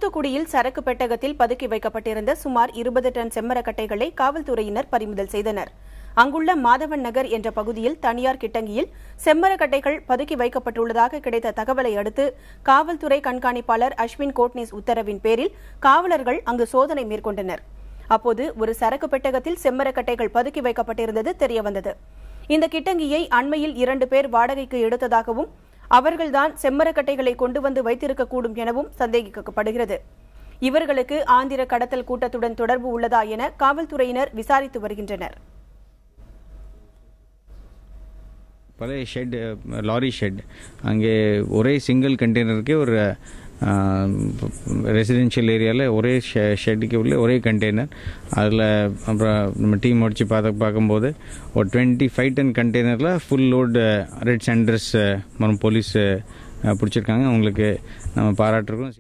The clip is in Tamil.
தூத்துக்குடியில் சரக்கு பெட்டகத்தில் பதுக்கி வைக்கப்பட்டிருந்த சுமார் 20 டன் செம்மரக்கட்டைகளை காவல்துறையினர் பறிமுதல் செய்தனர். அங்குள்ள மாதவன் நகர் என்ற பகுதியில் தனியார் கிட்டங்கியில் செம்மரக்கட்டைகள் பதுக்கி வைக்கப்பட்டுள்ளதாக கிடைத்த தகவலை அடுத்து காவல்துறை கண்காணிப்பாளர் அஸ்வின் கோட்னிஸ் உத்தரவின் பேரில் காவலர்கள் அங்கு சோதனை மேற்கொண்டனர். அப்போது ஒரு சரக்கு பெட்டகத்தில் செம்மரக்கட்டைகள் பதுக்கி வைக்கப்பட்டிருந்தது தெரியவந்தது. இந்த கிட்டங்கியை அண்மையில் 2 பேர் வாடகைக்கு எடுத்ததாகவும் அவர்கள்தான் செம்மரக்கட்டைகளை கொண்டு வந்து வைத்திருக்கக்கூடும் எனவும் சந்தேகிக்கப்படுகிறது. இவர்களுக்கு ஆந்திர கடத்தல் கூட்டத்துடன் தொடர்பு உள்ளதா என காவல்துறையினர் விசாரித்து வருகின்றனர். பழைய ஷெட், லாரி ஷெட், அங்கே ஒரே சிங்கிள் கண்டெய்னருக்கு ஒரு ரெசிடென்ஷியல் ஏரியாவில் ஒரே ஷெட்டுக்கு உள்ள ஒரே கண்டெய்னர். அதில் அப்புறம் நம்ம டீம் முடிச்சு பார்க்கும்போது ஒரு 25 டன் கண்டெய்னரில் ஃபுல் லோடு ரெட் சாண்டர்ஸ் மற்றும் போலீஸ் பிடிச்சிருக்காங்க. அவங்களுக்கு நம்ம பாராட்டுறோம்.